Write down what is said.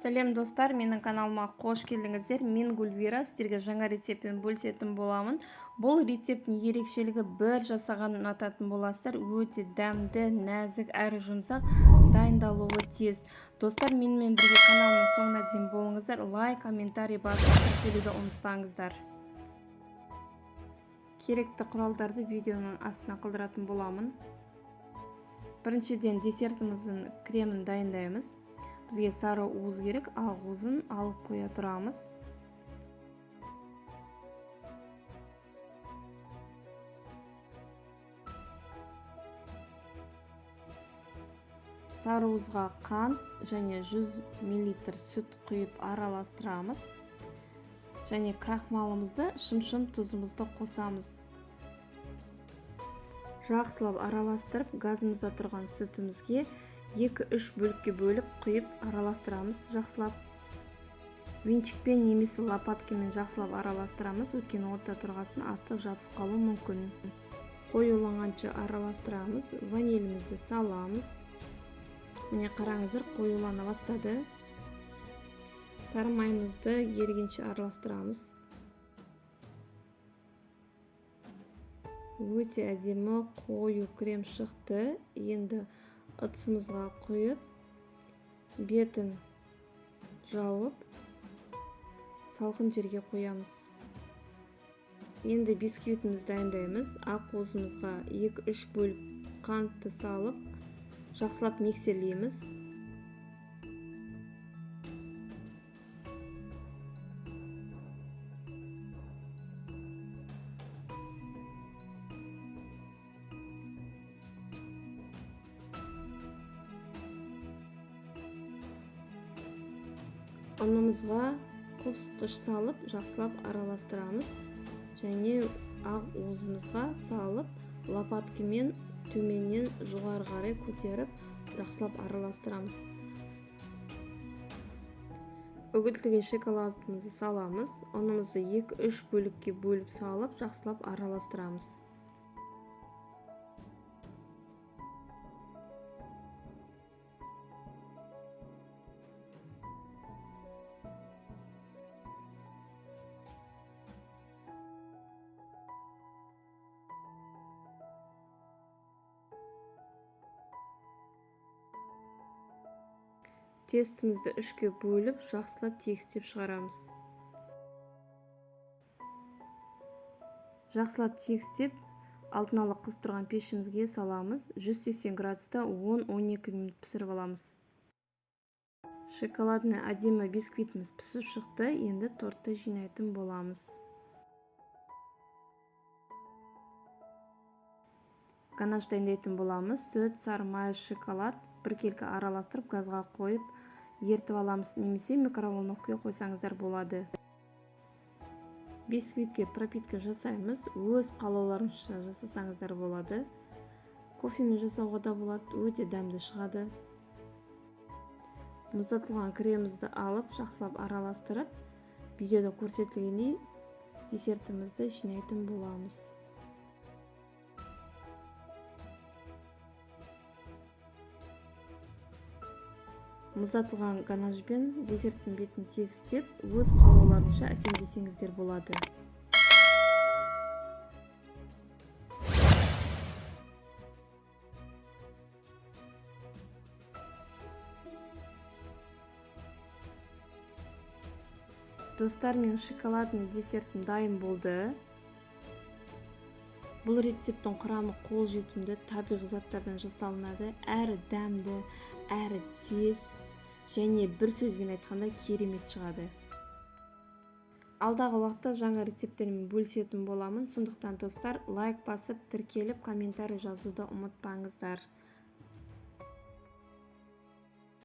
Сәлем достар, менің каналыма қош келдіңіздер. Мен Гүлвира, сіздерге жаңа рецептпен бөлісетін боламын. Бұл рецепттің ерекшелігі бір жасаған ұнататын боласыздар. Өте дәмді, нәзік әрі жұмсақ, дайындалуы тез. Достар, менімен бірге каналымның соңына дейін болыңыздар. Лайк, комментарий басып тіркелуді ұмытпаңыздар. Керекті құралдарды видеоның астына қалдыратын боламын. Біріншіден десертіміздің кремін дайындаймыз. Бізге сары уыз керек, ақ уызын алып қоя тұрамыз. Сары уызға қант және 100 мл сүт құйып араластырамыз. Және крахмалымызды, шым-шым тұзымызды қосамыз. Жақсылап араластырып, газымызда тұрған сүтімізге 2-3 бөлікке бөліп құйып араластырамыз. Жақсылап венчикпен немесе лопаткамен жақсылап араластырамыз. Өйткені отта тұрғасын астық жабысып қалуы мүмкін. Қоюланғанша араластырамыз. Ванилімізді саламыз. Міне қараңыздар, қоюлана бастады. Сары майымызды ерігенше араластырамыз. Өте әдемі қою крем шықты. Енді ыдысымызға құйып, бетін жауып, салқын жерге қоямыз. Енді бисквитімізді дайындаймыз. Ақ уызымызға 2-3 бөліп қантты салып, жақсылап миксерлейміз. Ұнымызға қопсытқыш салып, жақсылап араластырамыз. Және ақ уызымызға салып, лопаткамен төменнен жоғары қарай көтеріп, жақсылап араластырамыз. Үгітілген шоколадымызды саламыз. Ұнымызды 2-3 бөлікке бөліп салып, жақсылап араластырамыз. Тестімізді 3-ке бөліп, жақсылап тегістеп шығарамыз. Жақсылап тегістеп, алдын ала қызып тұрған пешімізге саламыз. 180 градуста 10-12 минут пісіріп аламыз. Шоколадный әдемі бисквитіміз пісіп шықты. Енді тортты жинайтын боламыз. Ганаш дайындайтын боламыз. Сүт, сары май, шоколад біркелкі араластырып, газға қойып, ертіп аламыз. Немесе микроволновкаға қойсаңыздар болады. Бисквитке пропитка жасаймыз. Өз қалауларыңызша жасасаңыздар болады. Кофемен жасауға да болады. Өте дәмді шығады. Мұздатылған кремімізді алып, жақсылап араластырып, видеода көрсетілгендей десертімізді жинайтын боламыз. Мұздатылған ганашпен десерттің бетін тегістеп, өз қалауларыңызша әсемдесеңіздер болады. Достар, мен шоколадный десертім дайын болды. Бұл рецепттің құрамы қолжетімді табиғи заттардан жасалынады. Әрі дәмді, әрі тез, және бір сөзбен айтқанда керемет шығады. Алдағы уақытта жаңа рецептермен бөлісетін боламын. Сондықтан достар, лайк басып, тіркеліп, комментарий жазуды ұмытпаңыздар.